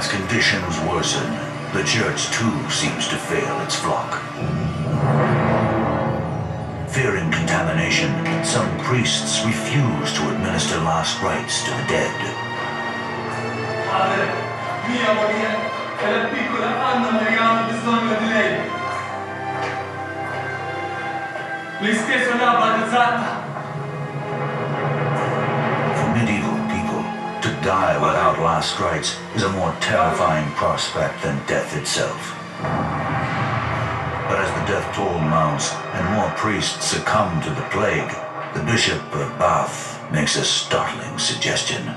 As conditions worsen, the church too seems to fail its flock. Fearing contamination, some priests refuse to administer last rites to the dead. For medieval people, to die without last rites is a more terrifying prospect than death itself. But as the death toll mounts and more priests succumb to the plague, the Bishop of Bath makes a startling suggestion.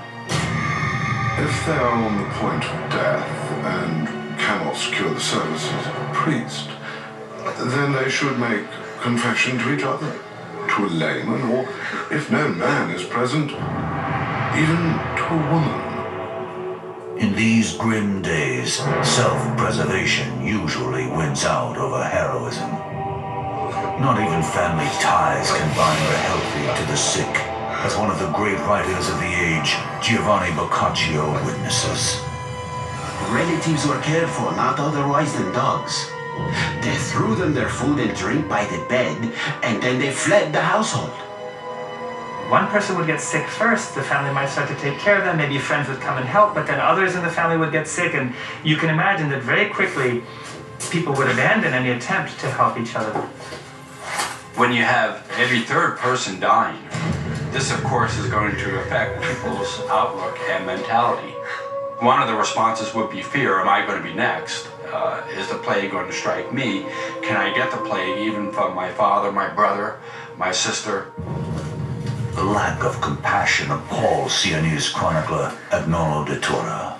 If they are on the point of death and cannot secure the services of a priest, then they should make confession to each other, to a layman, or, if no man is present, even to a woman. In these grim days, self-preservation usually wins out over heroism. Not even family ties can bind the healthy to the sick, as one of the great writers of the age, Giovanni Boccaccio, witnesses. Relatives were cared for, not otherwise than dogs. They threw them their food and drink by the bed, and then they fled the household. One person would get sick first, the family might start to take care of them, maybe friends would come and help, but then others in the family would get sick, and you can imagine that very quickly people would abandon any attempt to help each other. When you have every third person dying, this of course is going to affect people's outlook and mentality. One of the responses would be fear. Am I going to be next? Is the plague going to strike me? Can I get the plague even from my father, my brother, my sister? The lack of compassion appalls Sienese chronicler Agnolo de Tora.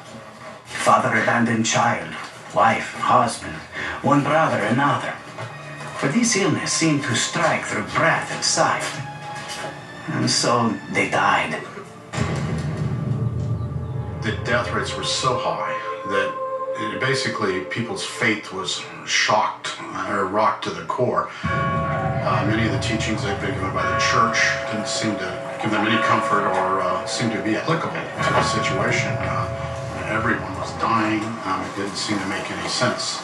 Father abandoned child, wife, husband, one brother, another. For this illness seemed to strike through breath and sight. And so they died. The death rates were so high that basically people's faith was shocked or rocked to the core. Many of the teachings that had been given by the church didn't seem to give them any comfort or seem to be applicable to the situation. Everyone was dying. It didn't seem to make any sense.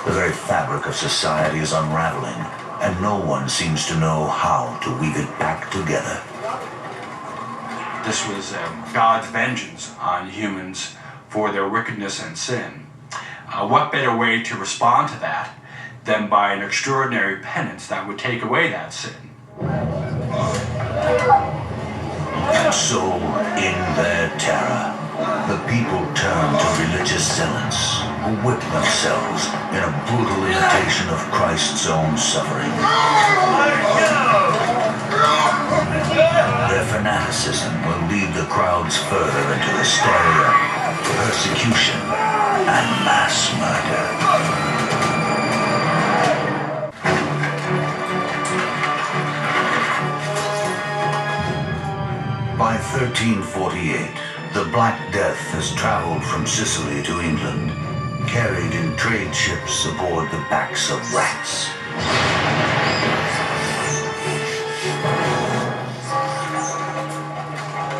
The very fabric of society is unraveling, and no one seems to know how to weave it back together. This was God's vengeance on humans for their wickedness and sin. What better way to respond to that than by an extraordinary penance that would take away that sin? And so, in their terror, the people turn to religious zealots who whip themselves in a brutal imitation of Christ's own suffering. Their fanaticism will lead the crowds further into hysteria, persecution, and mass murder. By 1348, the Black Death has traveled from Sicily to England, carried in trade ships aboard the backs of rats.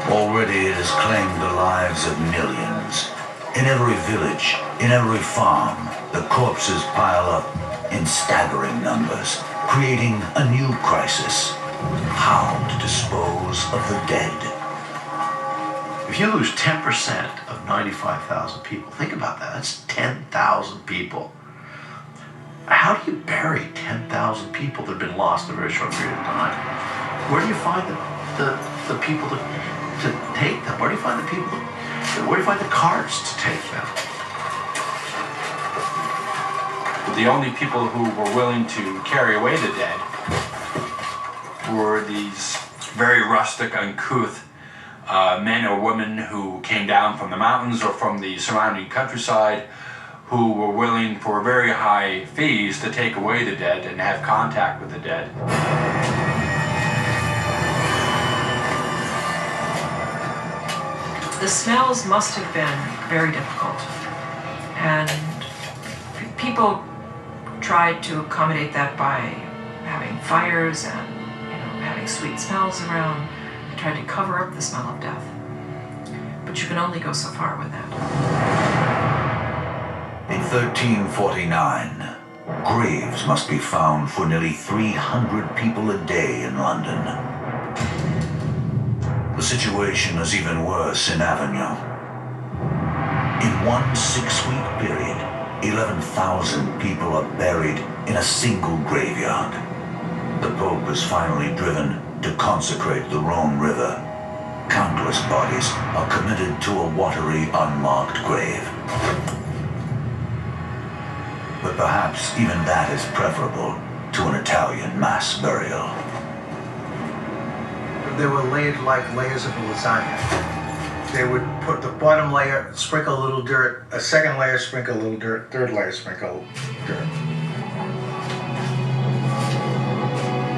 Already it has claimed the lives of millions. In every village, in every farm, the corpses pile up in staggering numbers, creating a new crisis: how to dispose of the dead. If you lose 10% of 95,000 people, think about that. That's 10,000 people. How do you bury 10,000 people that have been lost in a very short period of time? Where do you find the people to take them? Where do you find the people? Where do you find the carts to take them? The only people who were willing to carry away the dead were these very rustic, uncouth men or women who came down from the mountains or from the surrounding countryside, who were willing for very high fees to take away the dead and have contact with the dead. The smells must have been very difficult, and people tried to accommodate that by having fires and having sweet smells around. They tried to cover up the smell of death. But but you can only go so far with that. In 1349, graves must be found for nearly 300 people a day in London. The situation is even worse in Avignon. In one 6-week period, 11,000 people are buried in a single graveyard. The Pope is finally driven to consecrate the Rhone River. Countless bodies are committed to a watery, unmarked grave. But perhaps even that is preferable to an Italian mass burial. They were laid like layers of a lasagna. They would put the bottom layer, sprinkle a little dirt, a second layer, sprinkle a little dirt, third layer, sprinkle dirt.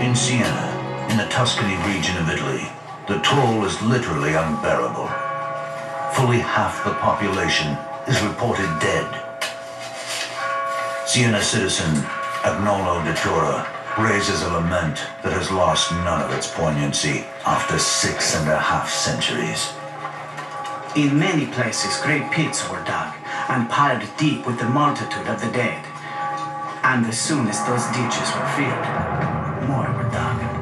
In Siena, in the Tuscany region of Italy, the toll is literally unbearable. Fully half the population is reported dead. Siena citizen Agnolo de Tura raises a lament that has lost none of its poignancy after 6.5 centuries. In many places, great pits were dug and piled deep with the multitude of the dead. And as soon as those ditches were filled, more were dug.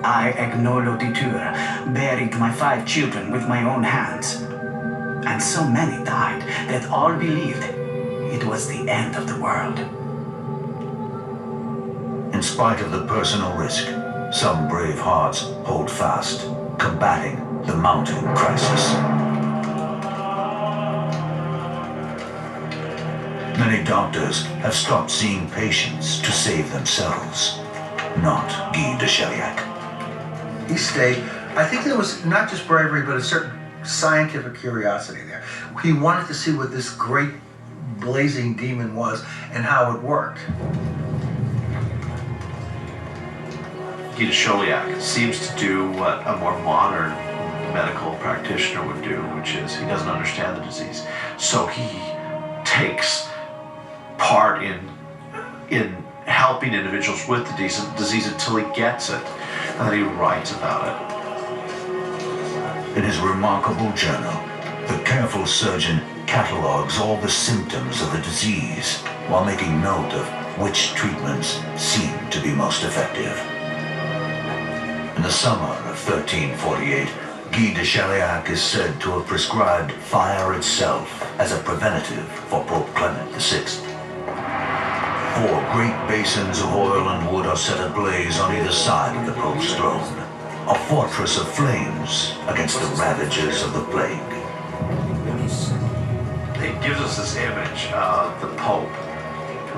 I, Agnolo di Tura, buried my 5 children with my own hands. And so many died that all believed it was the end of the world. In spite of the personal risk, some brave hearts hold fast, combating the mounting crisis. Many doctors have stopped seeing patients to save themselves. Not Guy de Chauliac. He stayed. I think there was not just bravery, but a certain scientific curiosity there. He wanted to see what this great blazing demon was and how it worked. Guy de Chauliac seems to do what a more modern medical practitioner would do, which is he doesn't understand the disease. So he takes part in helping individuals with the disease until he gets it, and then he writes about it. In his remarkable journal, the careful surgeon catalogues all the symptoms of the disease while making note of which treatments seem to be most effective. In the summer of 1348, Guy de Chauliac is said to have prescribed fire itself as a preventative for Pope Clement VI. 4 great basins of oil and wood are set ablaze on either side of the Pope's throne, a fortress of flames against the ravages of the plague. It gives us this image of the Pope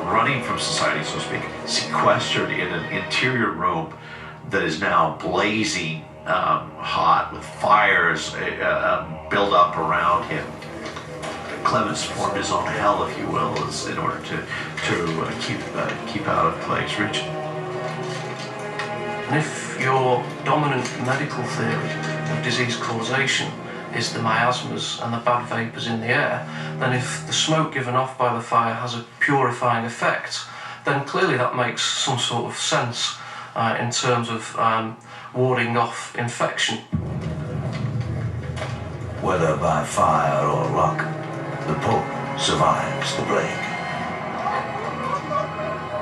running from society, so to speak, sequestered in an interior room that is now blazing hot with fires built up around him. Clemens formed his own hell, if you will, in order to keep out of plagues. Rich? And if your dominant medical theory of disease causation is the miasmas and the bad vapours in the air, then if the smoke given off by the fire has a purifying effect, then clearly that makes some sort of sense in terms of warding off infection. Whether by fire or luck, the Pope survives the plague.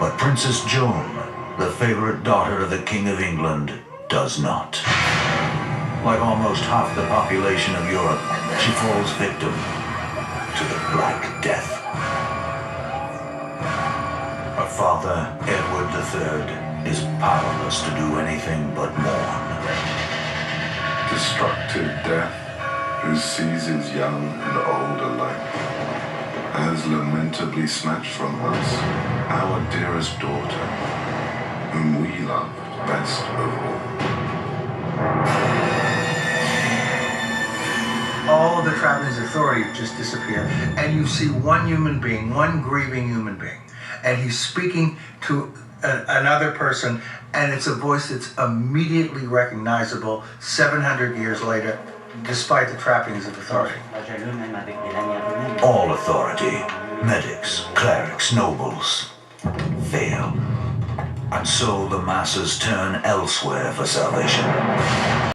But Princess Joan, the favorite daughter of the King of England, does not. Like almost half the population of Europe, she falls victim to the Black Death. Her father, Edward III, is powerless to do anything but mourn. Destructive death, who seizes young and old alike, has lamentably snatched from us our dearest daughter, whom we loved best of all. All of the trappings of authority just disappear, and you see one human being, one grieving human being, and he's speaking to another person, and it's a voice that's immediately recognizable 700 years later, despite the trappings of authority. All authority, medics, clerics, nobles, fail. And so the masses turn elsewhere for salvation.